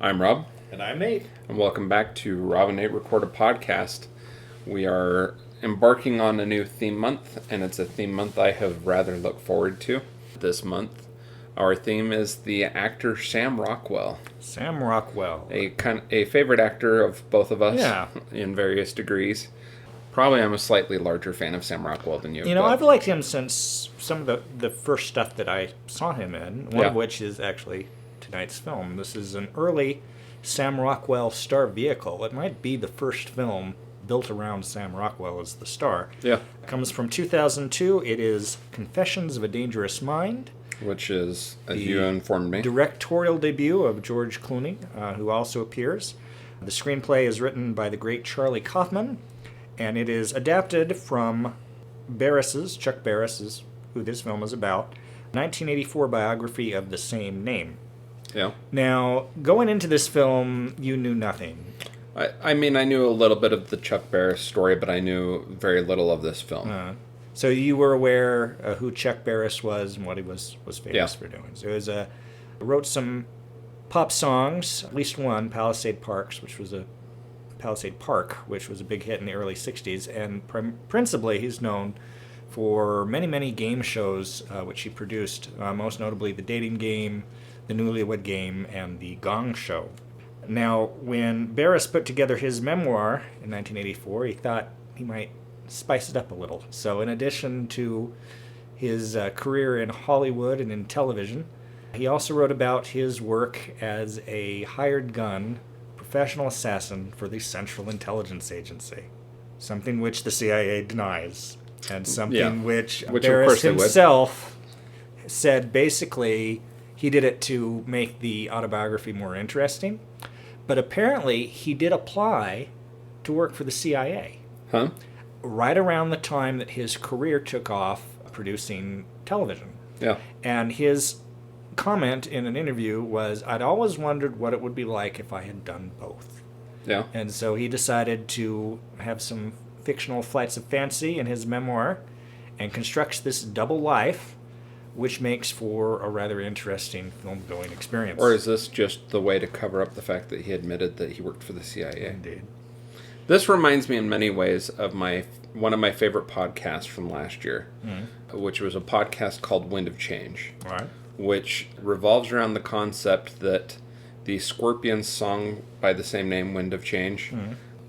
I'm Rob, And I'm Nate. and welcome back to Rob and Nate Record a Podcast. We are embarking on a new theme month, and it's a theme month I have rather looked forward to this month. Our theme is the actor Sam Rockwell, Sam Rockwell. a favorite actor of both of us Yeah. in various degrees. Probably I'm a slightly larger fan of Sam Rockwell than you. You know, but I've liked him since some of the first stuff that I saw him in, one Yeah. of which is actually tonight's film. This is an early Sam Rockwell star vehicle. It might be the first film built around Sam Rockwell as the star. Yeah, It comes from 2002. It is Confessions of a Dangerous Mind, which is, as The you informed me. directorial debut of George Clooney, who also appears. The screenplay is written by the great Charlie Kaufman, and it is adapted from Chuck Barris's, who this film is about, 1984 biography of the same name. Yeah. Now, going into this film, you knew nothing. I mean, I knew a little bit of the Chuck Barris story, but I knew very little of this film. So you were aware who Chuck Barris was and what he was famous Yeah. for doing. So it was wrote some pop songs, at least one, Palisade Park, which was a big hit in the early 60s, and principally he's known for many, many game shows which he produced, most notably The Dating Game, The Newlywed Game, and The Gong Show. Now, when Barris put together his memoir in 1984, he thought he might spice it up a little. So in addition to his career in Hollywood and in television, he also wrote about his work as a hired gun professional assassin for the Central Intelligence Agency, something which the CIA denies, and something Yeah. which Which, of Barris course, they would. himself said basically he did it to make the autobiography more interesting. But apparently he did apply to work for the CIA Huh? right around the time that his career took off producing television. Yeah. And his comment in an interview was, "I'd always wondered what it would be like if I had done both." Yeah. And so he decided to have some fictional flights of fancy in his memoir and constructs this double life, which makes for a rather interesting film-going experience. Or is this just the way to cover up the fact that he admitted that he worked for the CIA? Indeed. This reminds me in many ways of one of my favorite podcasts from last year, which was a podcast called Wind of Change, All right. which revolves around the concept that the Scorpions song by the same name, Wind of Change,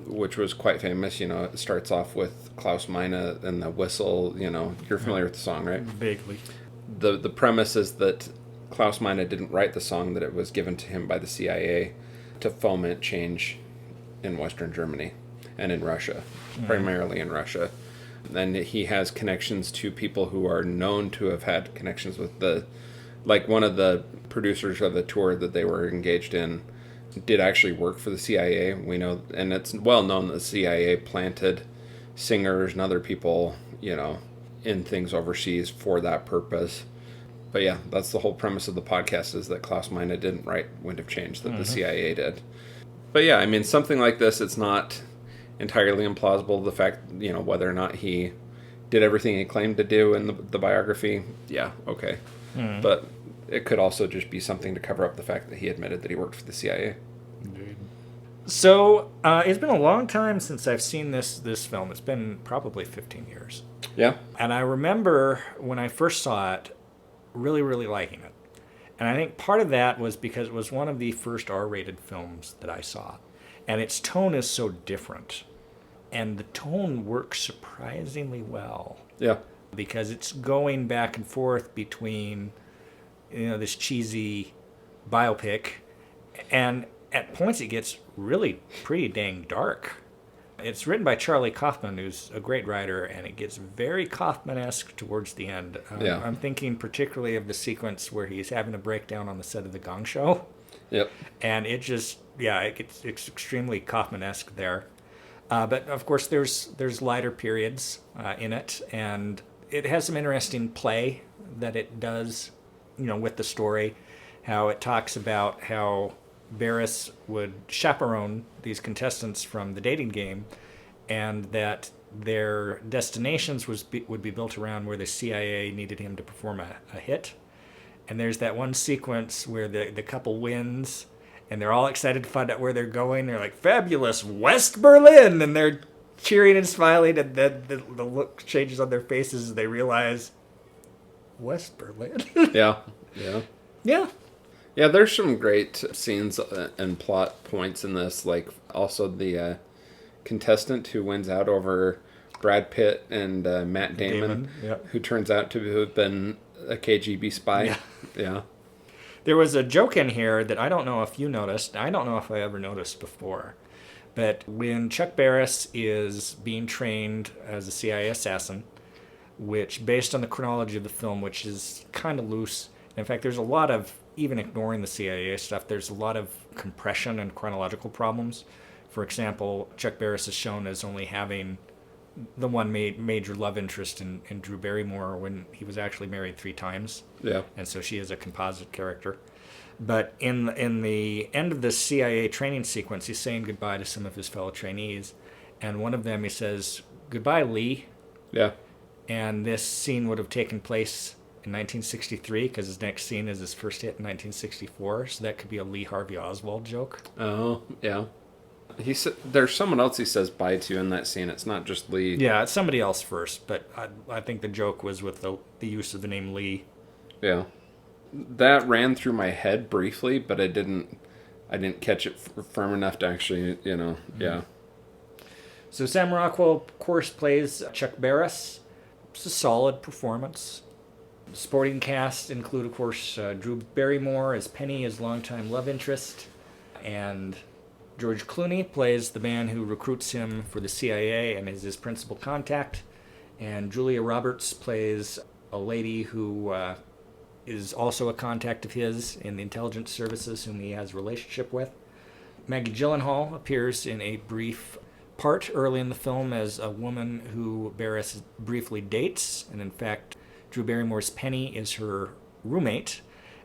which was quite famous. You know, it starts off with Klaus Meine and the whistle. You know, you're familiar with the song, right? Vaguely. The premise is that Klaus Meine didn't write the song, that it was given to him by the CIA to foment change in Western Germany and in Russia, primarily in Russia. And he has connections to people who are known to have had connections with like one of the producers of the tour that they were engaged in did actually work for the CIA. We know, and it's well known that the CIA planted singers and other people, you know, in things overseas for that purpose. But yeah, that's the whole premise of the podcast, is that Klaus Meine didn't write Wind of Change, that the CIA did. But yeah, I mean, something like this, it's not entirely implausible, the fact, you know, whether or not he did everything he claimed to do in the biography. Yeah, okay. But it could also just be something to cover up the fact that he admitted that he worked for the CIA. So it's been a long time since I've seen this film. It's been probably 15 years. Yeah? And I remember when I first saw it, really, really liking it. And I think part of that was because it was one of the first R-rated films that I saw. And its tone is so different. And the tone works surprisingly well. Yeah. Because it's going back and forth between, you know, this cheesy biopic, and at points it gets really pretty dang dark. It's written by Charlie Kaufman, who's a great writer, and it gets very Kaufman-esque towards the end. Yeah. I'm thinking particularly of the sequence where he's having a breakdown on the set of The Gong Show. Yep. And it just, yeah, it's extremely Kaufman-esque there. But of course, there's lighter periods in it, and it has some interesting play that it does, you know, with the story. How it talks about how Barris would chaperone these contestants from the dating game, and that their destinations would be built around where the CIA needed him to perform a hit. And there's that one sequence where the couple wins, and they're all excited to find out where they're going. They're like, fabulous, West Berlin! And they're cheering and smiling, and then the look changes on their faces as they realize, West Berlin? Yeah. Yeah. Yeah. Yeah, there's some great scenes and plot points in this. Like, also the contestant who wins out over Brad Pitt and Matt Damon, Yep. who turns out to have been a KGB spy. Yeah. Yeah. There was a joke in here that I don't know if you noticed. I don't know if I ever noticed before. But when Chuck Barris is being trained as a CIA assassin, which, based on the chronology of the film, which is kind of loose. In fact, there's a lot of, even ignoring the CIA stuff, there's a lot of compression and chronological problems. For example, Chuck Barris is shown as only having the one major love interest in Drew Barrymore when he was actually married 3 times. Yeah. And so she is a composite character. But in the end of the CIA training sequence, he's saying goodbye to some of his fellow trainees. And one of them, he says, "Goodbye, Lee." Yeah. And this scene would have taken place in 1963 because his next scene is his first hit in 1964. So that could be a Lee Harvey Oswald joke. Oh, yeah. He said there's someone else he says bye to in that scene. It's not just Lee. Yeah, it's somebody else first, but I think the joke was with the use of the name Lee. Yeah. That ran through my head briefly, but I didn't catch it firm enough to actually, yeah. So Sam Rockwell, of course, plays Chuck Barris. It's a solid performance. The supporting cast include, of course, Drew Barrymore as Penny, his longtime love interest, and George Clooney plays the man who recruits him for the CIA and is his principal contact. And Julia Roberts plays a lady who is also a contact of his in the intelligence services whom he has a relationship with. Maggie Gyllenhaal appears in a brief part early in the film as a woman who Barris briefly dates. And in fact, Drew Barrymore's Penny is her roommate.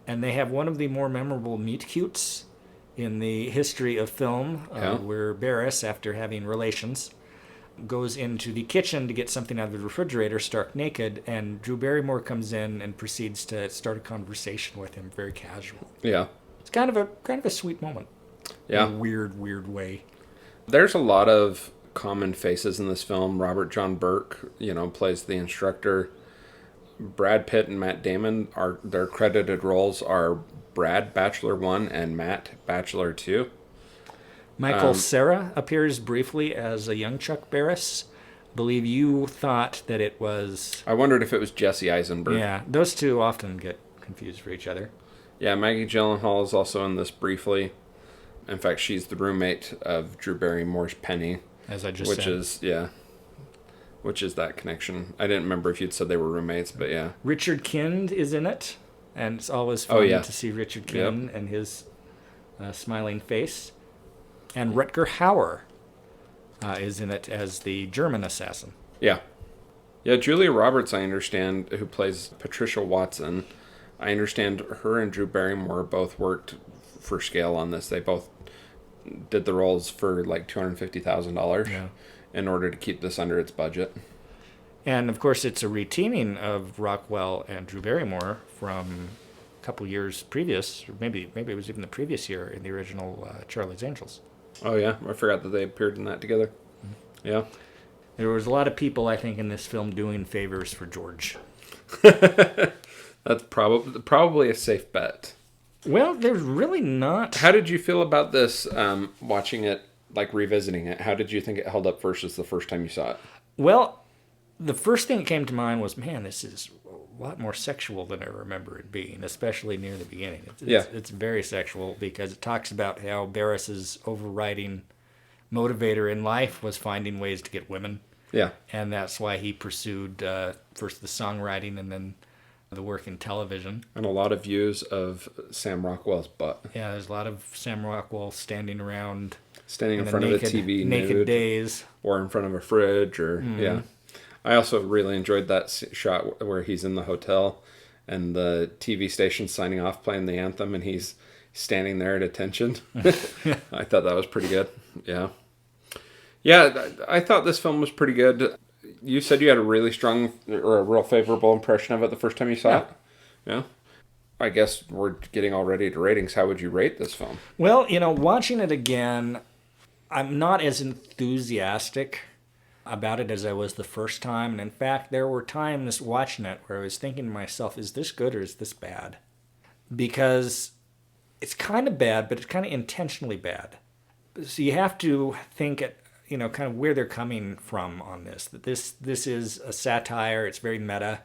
And they have one of the more memorable meet-cutes in the history of film, where Barris, after having relations, goes into the kitchen to get something out of the refrigerator, stark naked, and Drew Barrymore comes in and proceeds to start a conversation with him, very casual. Yeah. It's kind of a sweet moment. Yeah. In a weird way. There's a lot of common faces in this film. Robert John Burke, plays the instructor. Brad Pitt and Matt Damon, their credited roles are Brad, Bachelor 1, and Matt, Bachelor 2. Michael Cera appears briefly as a young Chuck Barris. I believe you thought that it was... I wondered if it was Jesse Eisenberg. Yeah, those two often get confused for each other. Yeah, Maggie Gyllenhaal is also in this briefly. In fact, she's the roommate of Drew Barrymore's Penny. As I just said. Which is that connection. I didn't remember if you'd said they were roommates, but yeah. Richard Kind is in it, and it's always fun to see Richard Kind and his smiling face. And Rutger Hauer is in it as the German assassin. Yeah. Yeah, Julia Roberts, I understand, who plays Patricia Watson. I understand her and Drew Barrymore both worked for scale on this. They both did the roles for like $250,000 in order to keep this under its budget. And, of course, it's a reteaming of Rockwell and Drew Barrymore from a couple years previous, or maybe it was even the previous year in the original Charlie's Angels. Oh, yeah. I forgot that they appeared in that together. Mm-hmm. Yeah. There was a lot of people, I think, in this film doing favors for George. That's probably a safe bet. Well, there's really not... How did you feel about this, watching it, like revisiting it? How did you think it held up versus the first time you saw it? Well, the first thing that came to mind was, man, this is a lot more sexual than I remember it being, especially near the beginning. It's very sexual because it talks about how Barris's overriding motivator in life was finding ways to get women. Yeah. And that's why he pursued first the songwriting and then the work in television. And a lot of views of Sam Rockwell's butt. Yeah, there's a lot of Sam Rockwell standing around... Standing in front of a TV naked nude, days. Or in front of a fridge, or, yeah. I also really enjoyed that shot where he's in the hotel and the TV station signing off playing the anthem and he's standing there at attention. I thought that was pretty good. Yeah. Yeah, I thought this film was pretty good. You said you had a really strong or a real favorable impression of it the first time you saw it? Yeah. I guess we're getting all ready to ratings. How would you rate this film? Well, watching it again, I'm not as enthusiastic about it as I was the first time. And in fact, there were times watching it where I was thinking to myself, is this good or is this bad? Because it's kind of bad, but it's kind of intentionally bad. So you have to think at, kind of where they're coming from on this. That this is a satire. It's very meta.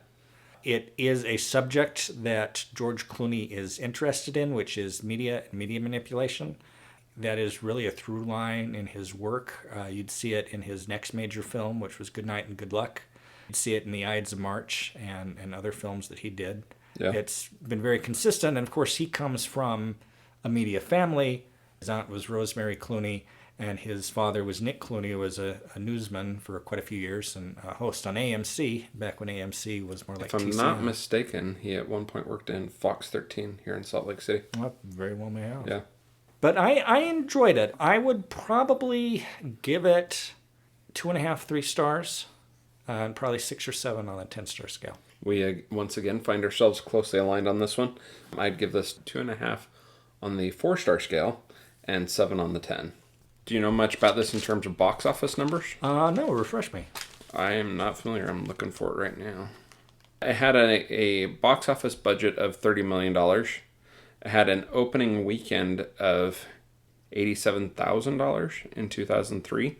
It is a subject that George Clooney is interested in, which is media and media manipulation. That is really a through line in his work. You'd see it in his next major film, which was Good Night and Good Luck. You'd see it in The Ides of March and other films that he did. Yeah. It's been very consistent. And of course, he comes from a media family. His aunt was Rosemary Clooney, and his father was Nick Clooney, who was a newsman for quite a few years and a host on AMC, back when AMC was more like If I'm TCM. not mistaken, he at one point worked in Fox 13 here in Salt Lake City. Well, very well may have. Yeah. But I enjoyed it. I would probably give it 2.5, 3 stars, and probably 6 or 7 on a 10-star scale. We once again find ourselves closely aligned on this one. I'd give this 2.5 on the 4-star scale and 7 on the 10. Do you know much about this in terms of box office numbers? No, refresh me. I am not familiar. I'm looking for it right now. It had a box office budget of $30 million. It had an opening weekend of $87,000 in 2003.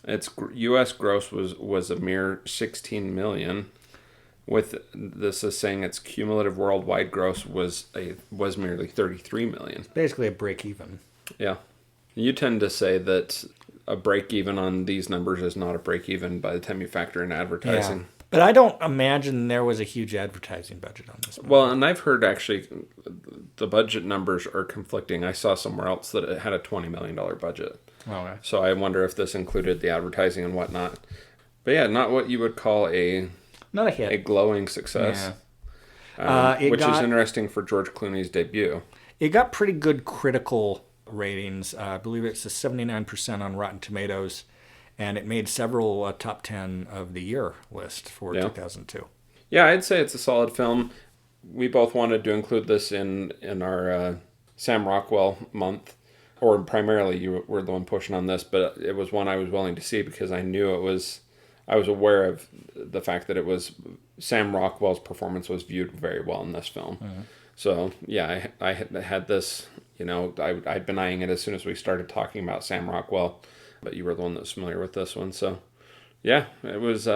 Its U.S. gross was a mere $16 million. With this is saying its cumulative worldwide gross was merely $33 million. Basically a break even. Yeah. You tend to say that a break even on these numbers is not a break even by the time you factor in advertising. Yeah. But I don't imagine there was a huge advertising budget on this movie. Well, and I've heard actually the budget numbers are conflicting. I saw somewhere else that it had a $20 million budget. Okay. So I wonder if this included the advertising and whatnot. But yeah, not what you would call not a hit. A glowing success. Yeah. Which is interesting for George Clooney's debut. It got pretty good critical ratings. I believe it's a 79% on Rotten Tomatoes, and it made several top 10 of the year list for 2002. Yeah, I'd say it's a solid film. We both wanted to include this in our Sam Rockwell month, or primarily you were the one pushing on this, but it was one I was willing to see because I knew I was aware of the fact that it was Sam Rockwell's performance was viewed very well in this film. Mm-hmm. So yeah, I had this, I'd been eyeing it as soon as we started talking about Sam Rockwell, but you were the one that was familiar with this one. So yeah, it was...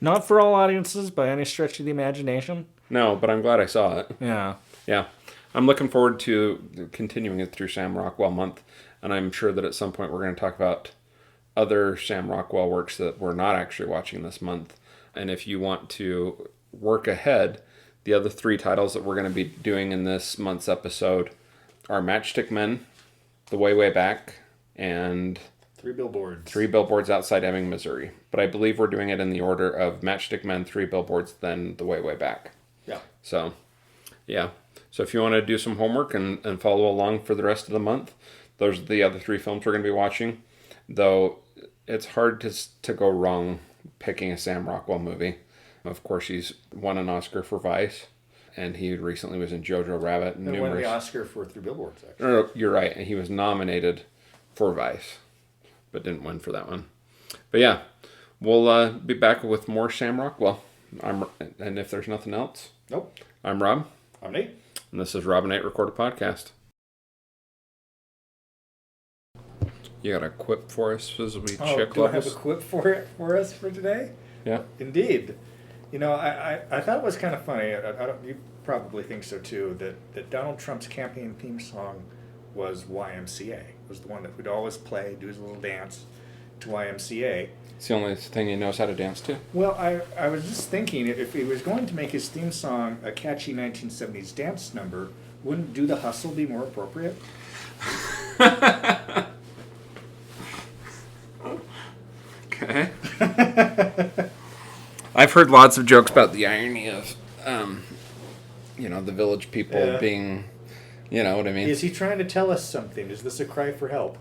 Not for all audiences by any stretch of the imagination. No, but I'm glad I saw it. Yeah. Yeah. I'm looking forward to continuing it through Sam Rockwell month, and I'm sure that at some point we're going to talk about other Sam Rockwell works that we're not actually watching this month. And if you want to work ahead, the other 3 titles that we're going to be doing in this month's episode are Matchstick Men, The Way, Way Back, and... 3 Billboards. 3 Billboards Outside Ebbing, Missouri. But I believe we're doing it in the order of Matchstick Men, 3 Billboards, then The Way, Way Back. Yeah. So, yeah. So if you want to do some homework and follow along for the rest of the month, those are the other 3 films we're going to be watching. Though it's hard to go wrong picking a Sam Rockwell movie. Of course, he's won an Oscar for Vice, and he recently was in Jojo Rabbit. And won the Oscar for 3 Billboards, actually. No, you're right. And he was nominated for Vice, but didn't win for that one. But yeah, we'll be back with more Sam Rockwell. And if there's nothing else... Nope. I'm Rob. I'm Nate. And this is Rob and Nate Record a Podcast. You got a quip for us as we check do levels? I have a quip for us for today? Yeah. Indeed. I thought it was kind of funny. You probably think so too. That Donald Trump's campaign theme song was YMCA. It was the one that we'd always play, do his little dance to YMCA. It's the only thing he knows how to dance to. Well, I was just thinking, if he was going to make his theme song a catchy 1970s dance number, wouldn't Do the Hustle be more appropriate? Okay. I've heard lots of jokes about the irony of, the Village People being, you know what I mean? Is he trying to tell us something? Is this a cry for help?